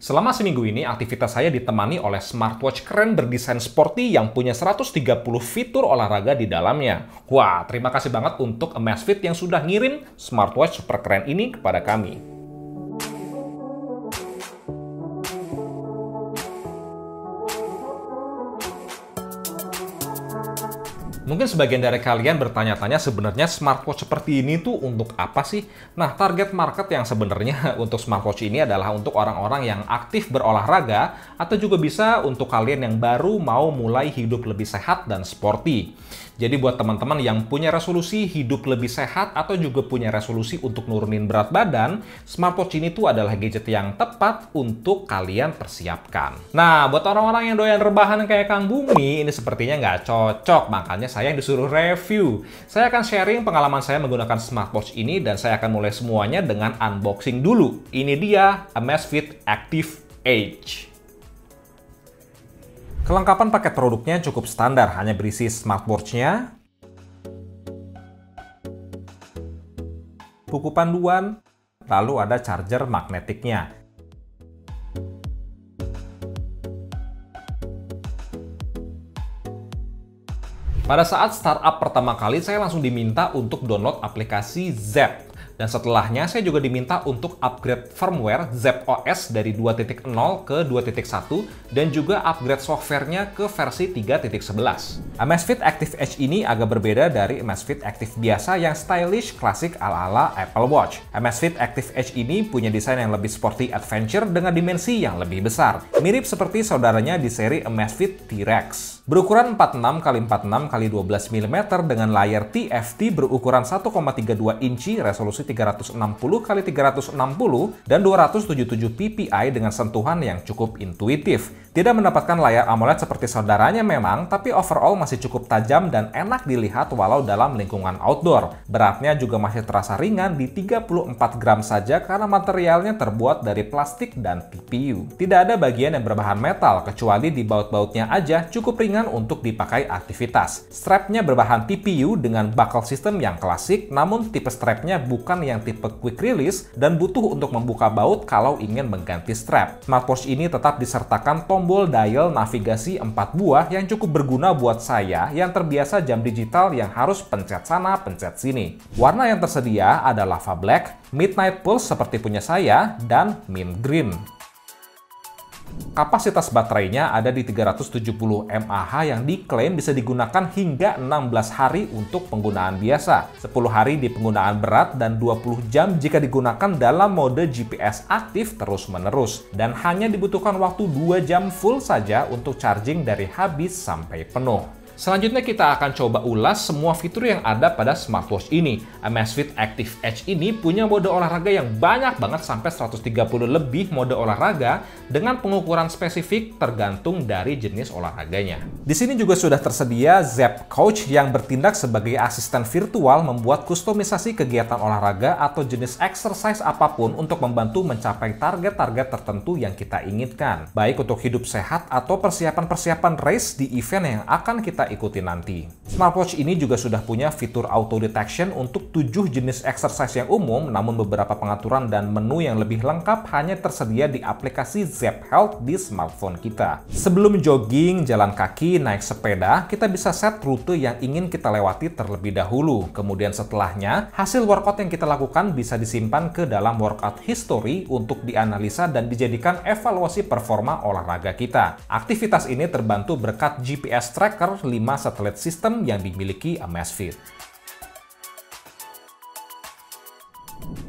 Selama seminggu ini, aktivitas saya ditemani oleh smartwatch keren berdesain sporty yang punya 130 fitur olahraga di dalamnya. Wah, terima kasih banget untuk Amazfit yang sudah ngirim smartwatch super keren ini kepada kami. Mungkin sebagian dari kalian bertanya-tanya sebenarnya smartwatch seperti ini tuh untuk apa sih? Nah, target market yang sebenarnya untuk smartwatch ini adalah untuk orang-orang yang aktif berolahraga atau juga bisa untuk kalian yang baru mau mulai hidup lebih sehat dan sporty. Jadi buat teman-teman yang punya resolusi hidup lebih sehat atau juga punya resolusi untuk nurunin berat badan, smartwatch ini tuh adalah gadget yang tepat untuk kalian persiapkan. Nah, buat orang-orang yang doyan rebahan kayak Kang Bumi, ini sepertinya nggak cocok, makanya saya yang disuruh review. Saya akan sharing pengalaman saya menggunakan smartwatch ini dan saya akan mulai semuanya dengan unboxing dulu. Ini dia Amazfit Active Age. Kelengkapan paket produknya cukup standar, hanya berisi smartwatch-nya, buku panduan, lalu ada charger magnetiknya. Pada saat startup pertama kali, saya langsung diminta untuk download aplikasi Zepp. Dan setelahnya, saya juga diminta untuk upgrade firmware Zepp OS dari 2.0 ke 2.1 dan juga upgrade softwarenya ke versi 3.11. Amazfit Active Edge ini agak berbeda dari Amazfit Active biasa yang stylish, klasik ala-ala Apple Watch. Amazfit Active Edge ini punya desain yang lebih sporty adventure dengan dimensi yang lebih besar. Mirip seperti saudaranya di seri Amazfit T-Rex. Berukuran 46x46x12 mm dengan layar TFT berukuran 1,32 inci, resolusi 360x360 dan 277 ppi dengan sentuhan yang cukup intuitif. Tidak mendapatkan layar AMOLED seperti saudaranya memang, tapi overall masih cukup tajam dan enak dilihat walau dalam lingkungan outdoor. Beratnya juga masih terasa ringan di 34 gram saja karena materialnya terbuat dari plastik dan TPU. Tidak ada bagian yang berbahan metal, kecuali di baut-bautnya aja cukup ringan untuk dipakai aktivitas. Strapnya berbahan TPU dengan buckle system yang klasik, namun tipe strapnya bukan yang tipe quick release dan butuh untuk membuka baut kalau ingin mengganti strap. Smartwatch ini tetap disertakan tombol dial navigasi 4 buah yang cukup berguna buat saya yang terbiasa jam digital yang harus pencet sana, pencet sini. Warna yang tersedia ada lava black, midnight pulse seperti punya saya, dan mint green. Kapasitas baterainya ada di 370 mAh yang diklaim bisa digunakan hingga 16 hari untuk penggunaan biasa, 10 hari di penggunaan berat, dan 20 jam jika digunakan dalam mode GPS aktif terus-menerus. Dan hanya dibutuhkan waktu 2 jam full saja untuk charging dari habis sampai penuh. Selanjutnya kita akan coba ulas semua fitur yang ada pada smartwatch ini. Amazfit Active Edge ini punya mode olahraga yang banyak banget sampai 130 lebih mode olahraga dengan pengukuran spesifik tergantung dari jenis olahraganya. Di sini juga sudah tersedia Zepp Coach yang bertindak sebagai asisten virtual membuat kustomisasi kegiatan olahraga atau jenis exercise apapun untuk membantu mencapai target-target tertentu yang kita inginkan. Baik untuk hidup sehat atau persiapan-persiapan race di event yang akan kita ikuti nanti. Smartwatch ini juga sudah punya fitur auto detection untuk 7 jenis exercise yang umum, namun beberapa pengaturan dan menu yang lebih lengkap hanya tersedia di aplikasi Zepp Health di smartphone kita. Sebelum jogging, jalan kaki, naik sepeda, kita bisa set rute yang ingin kita lewati terlebih dahulu. Kemudian setelahnya, hasil workout yang kita lakukan bisa disimpan ke dalam workout history untuk dianalisa dan dijadikan evaluasi performa olahraga kita. Aktivitas ini terbantu berkat GPS tracker 5 satelit sistem yang dimiliki Amazfit.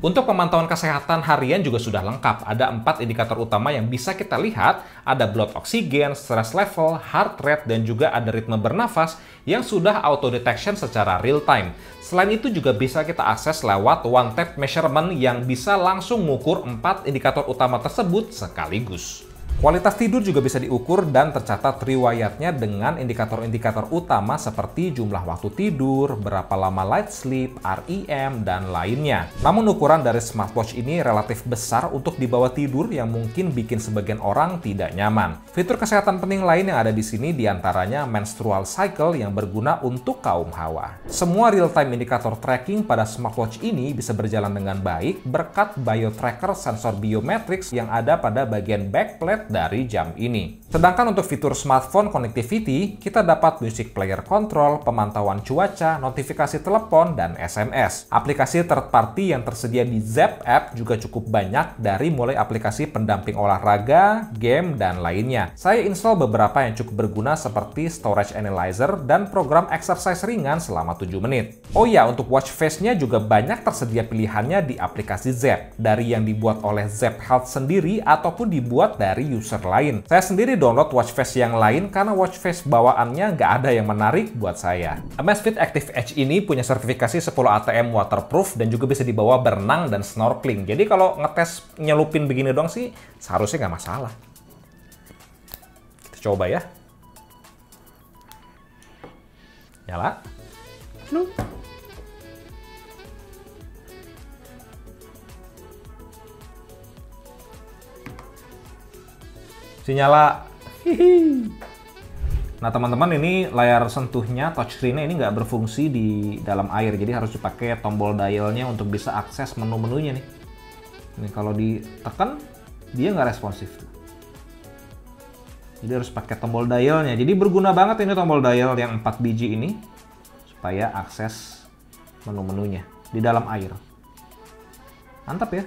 Untuk pemantauan kesehatan harian juga sudah lengkap. Ada 4 indikator utama yang bisa kita lihat. Ada blood oksigen, stress level, heart rate, dan juga ada ritme bernafas yang sudah auto detection secara real time. Selain itu juga bisa kita akses lewat one tap measurement yang bisa langsung mengukur 4 indikator utama tersebut sekaligus. Kualitas tidur juga bisa diukur dan tercatat riwayatnya dengan indikator-indikator utama seperti jumlah waktu tidur, berapa lama light sleep, REM, dan lainnya. Namun ukuran dari smartwatch ini relatif besar untuk dibawa tidur yang mungkin bikin sebagian orang tidak nyaman. Fitur kesehatan penting lain yang ada di sini diantaranya menstrual cycle yang berguna untuk kaum hawa. Semua real-time indikator tracking pada smartwatch ini bisa berjalan dengan baik berkat BioTracker sensor biometrics yang ada pada bagian backplate dari jam ini. Sedangkan untuk fitur smartphone connectivity, kita dapat music player control, pemantauan cuaca, notifikasi telepon, dan SMS. Aplikasi third party yang tersedia di Zepp App juga cukup banyak dari mulai aplikasi pendamping olahraga, game, dan lainnya. Saya install beberapa yang cukup berguna seperti Storage Analyzer dan program exercise ringan selama 7 menit. Oh ya, untuk watch face-nya juga banyak tersedia pilihannya di aplikasi Zepp, dari yang dibuat oleh Zepp Health sendiri ataupun dibuat dari user lain. Saya sendiri download watch face yang lain karena watch face bawaannya nggak ada yang menarik buat saya. Amazfit Active Edge ini punya sertifikasi 10 ATM waterproof dan juga bisa dibawa berenang dan snorkeling. Jadi kalau ngetes nyelupin begini dong sih seharusnya nggak masalah. Kita coba ya. Nyala. Nyala. Nah teman-teman, ini layar sentuhnya touchscreen-nya ini nggak berfungsi di dalam air, jadi harus dipakai tombol dialnya untuk bisa akses menu-menunya nih. Ini kalau ditekan dia nggak responsif. Jadi harus pakai tombol dialnya. Jadi berguna banget ini tombol dial yang 4 biji ini supaya akses menu-menunya di dalam air. Mantap ya.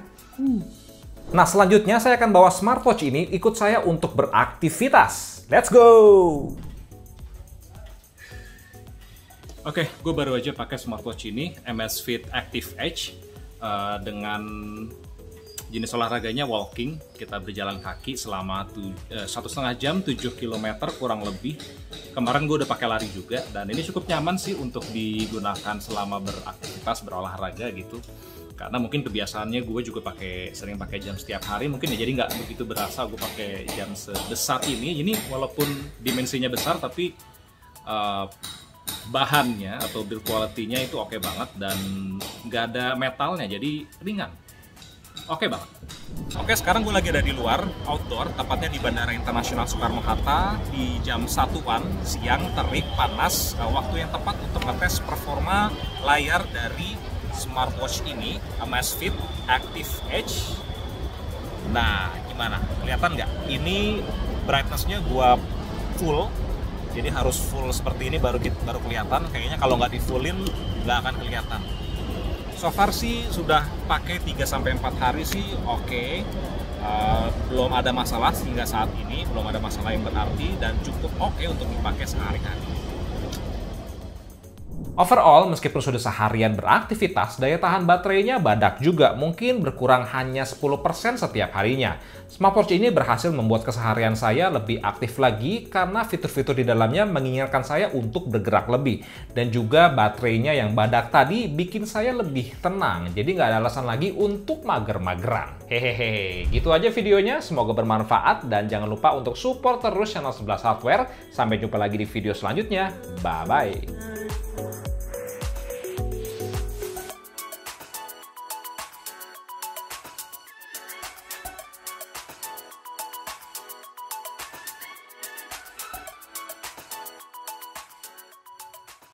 Nah, selanjutnya saya akan bawa smartwatch ini ikut saya untuk beraktivitas. Let's go! Oke, gue baru aja pakai smartwatch ini, Amazfit Active Edge, dengan jenis olahraganya walking. Kita berjalan kaki selama 1,5 jam, 7 km kurang lebih. Kemarin gue udah pakai lari juga, dan ini cukup nyaman sih untuk digunakan selama beraktivitas, berolahraga gitu. Karena mungkin kebiasaannya gue juga sering pakai jam setiap hari, mungkin ya jadi nggak begitu berasa gue pakai jam sebesar ini. Ini walaupun dimensinya besar, tapi bahannya atau build quality-nya itu oke banget dan nggak ada metalnya, jadi ringan. Oke banget. Oke, sekarang gue lagi ada di luar, outdoor, tepatnya di Bandara Internasional Soekarno-Hatta di jam 1-an siang, terik, panas. Waktu yang tepat untuk ngetes performa layar dari smartwatch ini, Amazfit Active Edge. Nah, gimana? Kelihatan nggak? Ini brightness-nya gua full, jadi harus full seperti ini baru kelihatan. Kayaknya kalau nggak di fullin nggak akan kelihatan. So far sih sudah pakai 3-4 hari sih oke. Belum ada masalah hingga saat ini, belum ada masalah yang berarti dan cukup oke untuk dipakai sehari-hari. Overall, meskipun sudah seharian beraktivitas, daya tahan baterainya badak juga, mungkin berkurang hanya 10% setiap harinya. Smartwatch ini berhasil membuat keseharian saya lebih aktif lagi karena fitur-fitur di dalamnya mengingatkan saya untuk bergerak lebih. Dan juga baterainya yang badak tadi bikin saya lebih tenang, jadi nggak ada alasan lagi untuk mager-mageran. Hehehe, gitu aja videonya, semoga bermanfaat dan jangan lupa untuk support terus channel 11 Hardware. Sampai jumpa lagi di video selanjutnya, bye-bye.